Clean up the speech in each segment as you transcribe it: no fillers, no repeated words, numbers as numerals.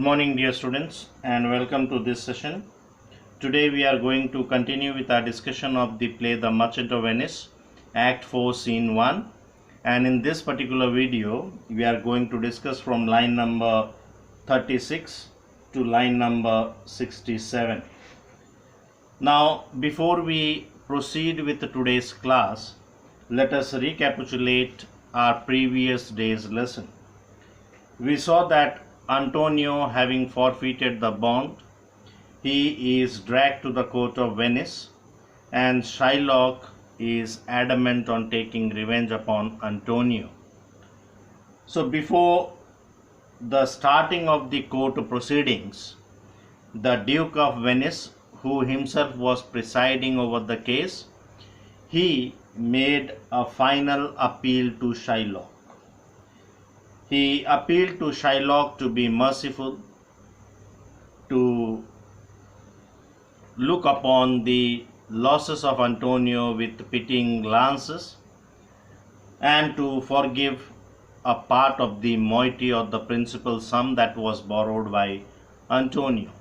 morning, dear students, and welcome to this session. Today we are going to continue with our discussion of the play The Merchant of Venice, Act 4, Scene 1. And in this particular video, we are going to discuss from line number 36 to line number 67. Now, before we proceed with today's class, let us recapitulate our previous day's lesson. We saw that Antonio, having forfeited the bond, he is dragged to the court of Venice, and Shylock is adamant on taking revenge upon Antonio. So before the starting of the court proceedings, the Duke of Venice, who himself was presiding over the case, he made a final appeal to Shylock. He appealed to Shylock to be merciful, to look upon the losses of Antonio with pitying glances, and to forgive a part of the moiety or the principal sum that was borrowed by Antonio.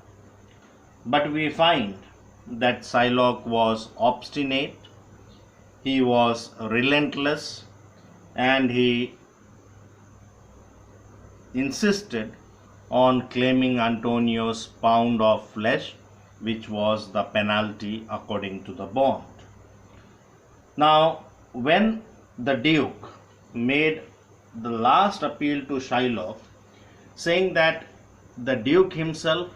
But we find that Shylock was obstinate, he was relentless, and he insisted on claiming Antonio's pound of flesh, which was the penalty according to the bond. Now, when the Duke made the last appeal to Shylock, saying that the Duke himself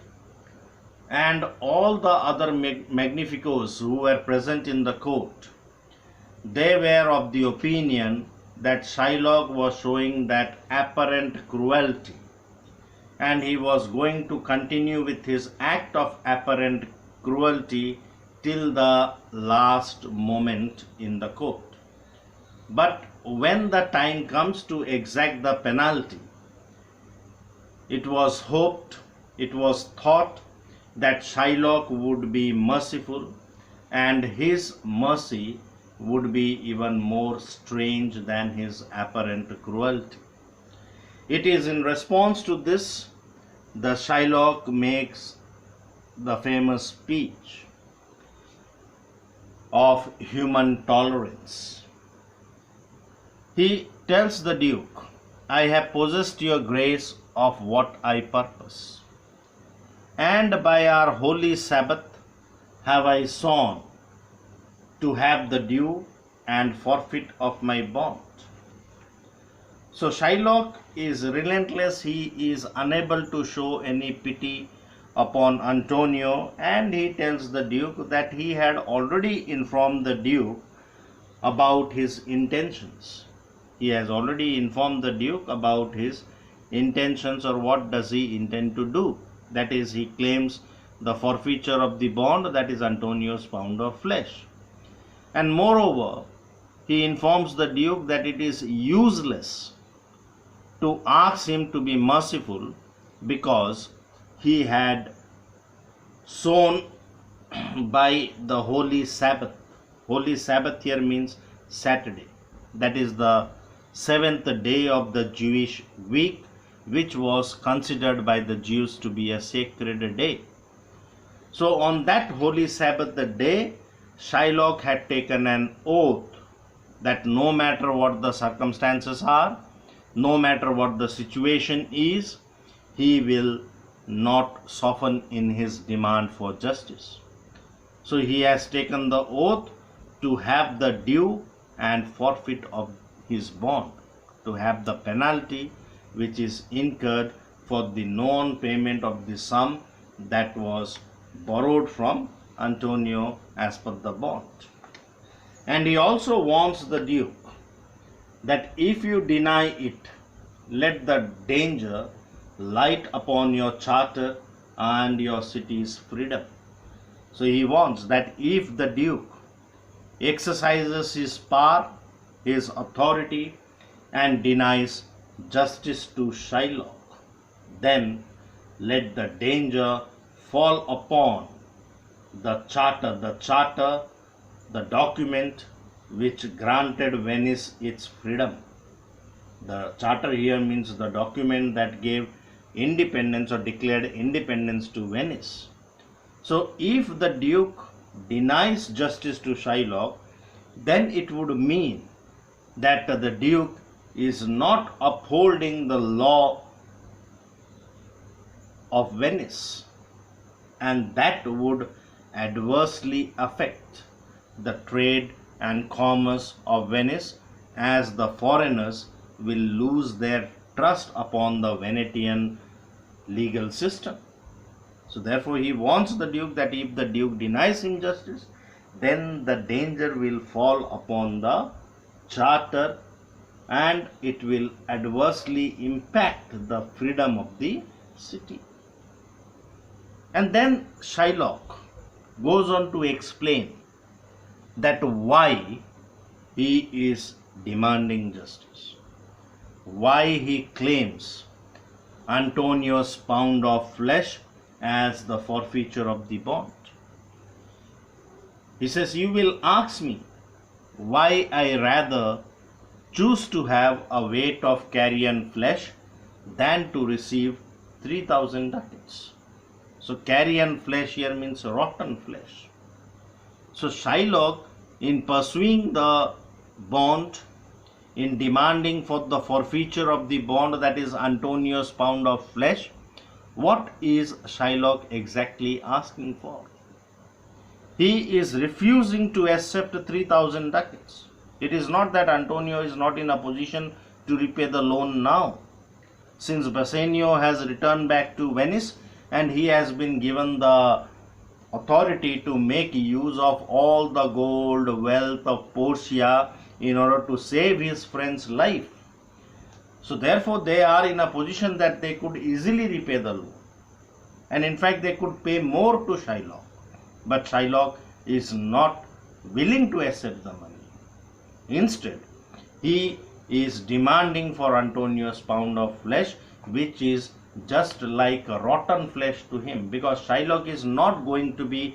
and all the other magnificos who were present in the court, they were of the opinion that Shylock was showing that apparent cruelty, and he was going to continue with his act of apparent cruelty till the last moment in the court. But when the time comes to exact the penalty, it was hoped, it was thought that Shylock would be merciful, and his mercy would be even more strange than his apparent cruelty. It is in response to this the Shylock makes the famous speech of human tolerance. He tells the Duke, "I have possessed your grace of what I purpose, and by our holy Sabbath have I sworn to have the due and forfeit of my bond." So Shylock is relentless, he is unable to show any pity upon Antonio, and he tells the Duke that he had already informed the Duke about his intentions. He has already informed the Duke about his intentions, or what does he intend to do. That is, he claims the forfeiture of the bond, that is Antonio's pound of flesh. And moreover, he informs the Duke that it is useless to ask him to be merciful, because he had sworn by the holy Sabbath. Holy Sabbath here means Saturday. That is the seventh day of the Jewish week, which was considered by the Jews to be a sacred day. So on that holy Sabbath, the day, Shylock had taken an oath that no matter what the circumstances are, no matter what the situation is, he will not soften in his demand for justice. So he has taken the oath to have the due and forfeit of his bond, to have the penalty which is incurred for the non-payment of the sum that was borrowed from Antonio as per the bond. And he also warns the Duke that if you deny it, let the danger light upon your charter and your city's freedom. So he warns that if the Duke exercises his power, his authority, and denies justice to Shylock, then let the danger fall upon the charter, the document which granted Venice its freedom. The charter here means the document that gave independence or declared independence to Venice. So if the Duke denies justice to Shylock, then it would mean that the Duke is not upholding the law of Venice, and that would adversely affect the trade and commerce of Venice, as the foreigners will lose their trust upon the Venetian legal system. So therefore he warns the Duke that if the Duke denies him justice, then the danger will fall upon the charter and it will adversely impact the freedom of the city. And then Shylock goes on to explain that why he is demanding justice, why he claims Antonio's pound of flesh as the forfeiture of the bond. He says, you will ask me why I rather choose to have a weight of carrion flesh than to receive 3,000 ducats. So carrion flesh here means rotten flesh. So Shylock, in pursuing the bond, in demanding for the forfeiture of the bond, that is Antonio's pound of flesh, what is Shylock exactly asking for? He is refusing to accept 3,000 ducats. It is not that Antonio is not in a position to repay the loan now. Since Bassanio has returned back to Venice and he has been given the authority to make use of all the gold wealth of Portia in order to save his friend's life. So therefore they are in a position that they could easily repay the loan. And in fact they could pay more to Shylock. But Shylock is not willing to accept the money. Instead, he is demanding for Antonio's pound of flesh, which is just like a rotten flesh to him, because Shylock is not going to be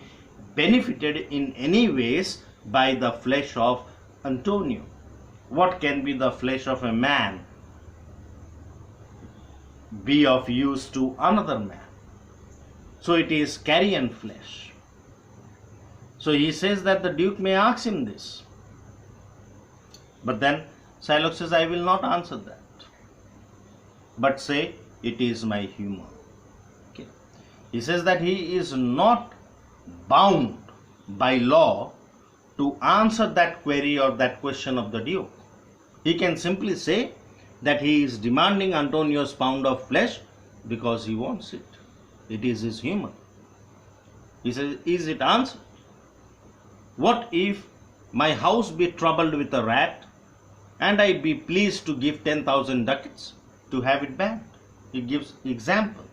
benefited in any ways by the flesh of Antonio. What can be the flesh of a man be of use to another man? So it is carrion flesh. So he says that the Duke may ask him this. But then Shylock says, I will not answer that, but say it is my humor. Okay. He says that he is not bound by law to answer that query or that question of the Duke. He can simply say that he is demanding Antonio's pound of flesh because he wants it. It is his humor. He says, is it answered? What if my house be troubled with a rat and I be pleased to give 10,000 ducats to have it banned? He gives example.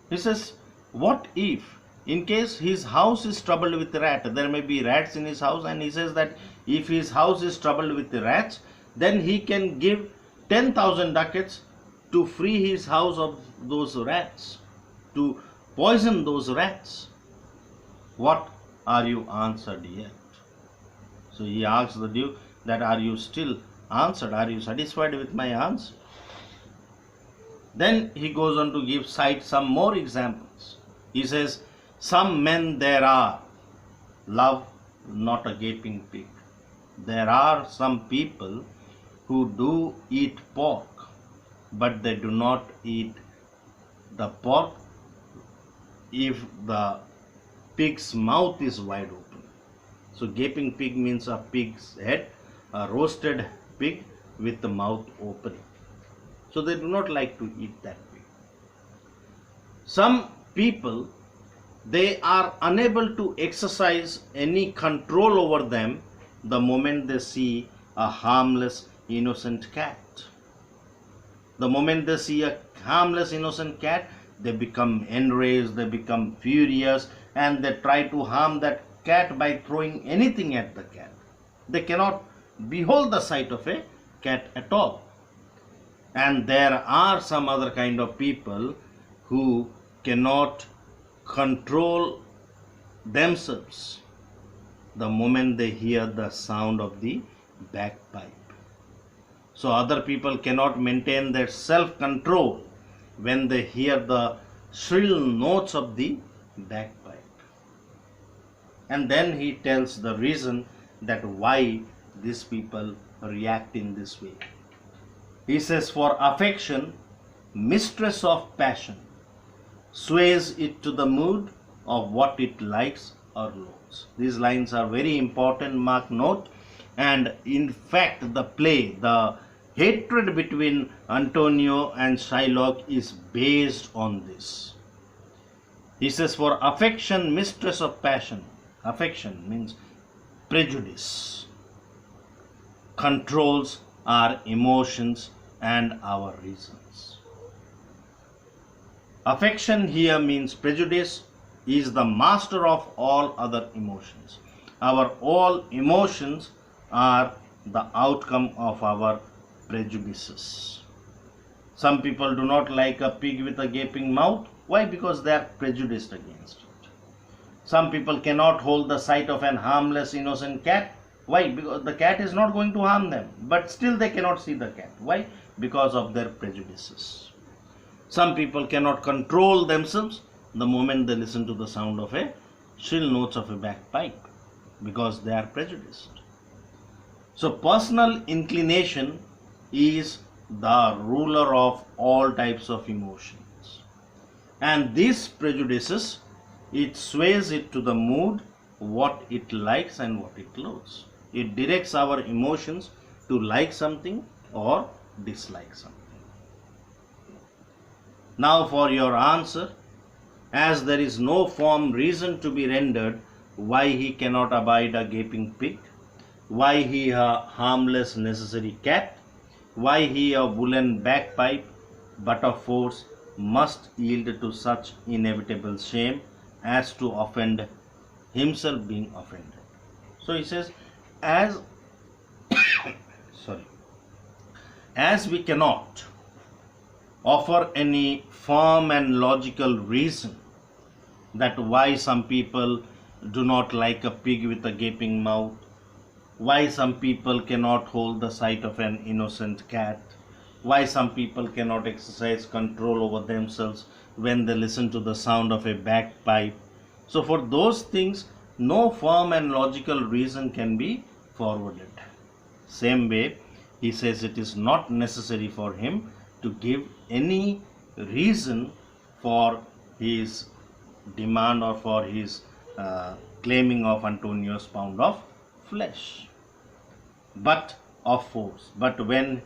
He says, what if in case his house is troubled with rat, there may be rats in his house, and he says that if his house is troubled with the rats, then he can give 10,000 ducats to free his house of those rats, to poison those rats. What are you answered yet? So he asks the Duke that, are you still answered? Are you satisfied with my answer? Then he goes on to cite some more examples. He says, some men there are, love not a gaping pig. There are some people who do eat pork, but they do not eat the pork if the pig's mouth is wide open. So gaping pig means a pig's head, a roasted pig with the mouth open. So they do not like to eat that pig. Some people, they are unable to exercise any control over them the moment they see a harmless, innocent cat. The moment they see a harmless, innocent cat, they become enraged, they become furious, and they try to harm that cat by throwing anything at the cat. They cannot behold the sight of a cat at all. And there are some other kind of people who cannot control themselves the moment they hear the sound of the bagpipe. So other people cannot maintain their self-control when they hear the shrill notes of the bagpipe. And then he tells the reason that why these people react in this way. He says, for affection, mistress of passion, sways it to the mood of what it likes or loathes. These lines are very important, mark note. And in fact, the play, the hatred between Antonio and Shylock is based on this. He says, for affection, mistress of passion. Affection means prejudice, controls our emotions and our reasons. Affection here means prejudice, is the master of all other emotions. Our all emotions are the outcome of our prejudices. Some people do not like a pig with a gaping mouth. Why? Because they are prejudiced against it. Some people cannot hold the sight of an harmless, innocent cat. Why? Because the cat is not going to harm them, but still they cannot see the cat. Why? Because of their prejudices. Some people cannot control themselves the moment they listen to the sound of a shrill notes of a bagpipe, because they are prejudiced. So personal inclination is the ruler of all types of emotions. And these prejudices, it sways it to the mood, what it likes and what it loathes. It directs our emotions to like something or dislike something. Now for your answer, as there is no firm reason to be rendered why he cannot abide a gaping pig, why he a harmless necessary cat, why he a woolen bagpipe, but of force must yield to such inevitable shame as to offend himself being offended. So he says, as as we cannot offer any firm and logical reason that why some people do not like a pig with a gaping mouth, why some people cannot hold the sight of an innocent cat, why some people cannot exercise control over themselves when they listen to the sound of a bagpipe. So for those things, no firm and logical reason can be forwarded. Same way, he says it is not necessary for him to give any reason for his demand or for his claiming of Antonio's pound of flesh, but of force. But when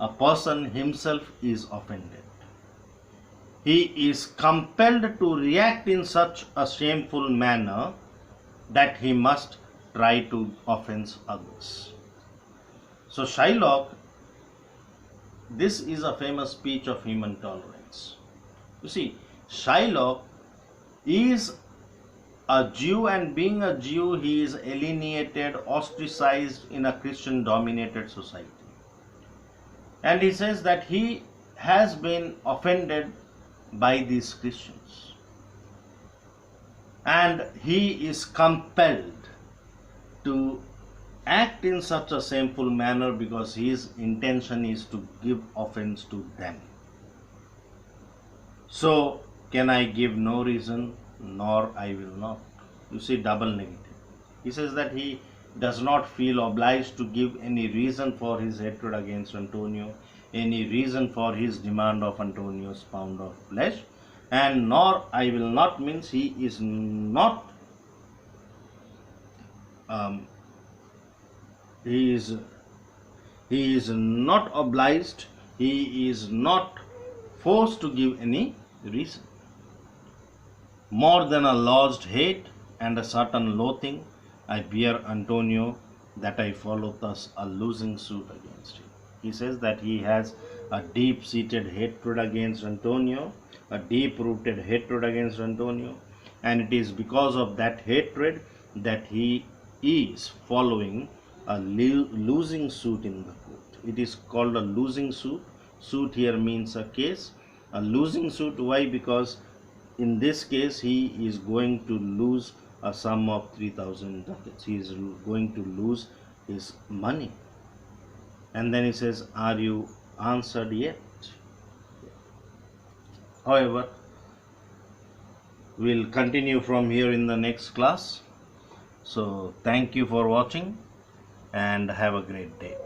a person himself is offended, he is compelled to react in such a shameful manner that he must try to offend others. So Shylock, this is a famous speech of human tolerance. You see, Shylock is a Jew, and being a Jew, he is alienated, ostracized in a Christian dominated society. And he says that he has been offended by these Christians. And he is compelled to act in such a shameful manner because his intention is to give offense to them. So, can I give no reason? Nor I will not. You see, double negative. He says that he does not feel obliged to give any reason for his hatred against Antonio, any reason for his demand of Antonio's pound of flesh, and nor I will not means he is not he is not obliged, he is not forced to give any reason. More than a lodged hate and a certain loathing, I bear Antonio, that I follow thus a losing suit against him. He says that he has a deep-seated hatred against Antonio, a deep-rooted hatred against Antonio, and it is because of that hatred that he is following a losing suit in the court. It is called a losing suit. Suit here means a case. A losing suit, why? Because in this case he is going to lose a sum of 3,000 ducats. He is going to lose his money. And then he says, are you answered yet? However, we'll continue from here in the next class. So thank you for watching and have a great day.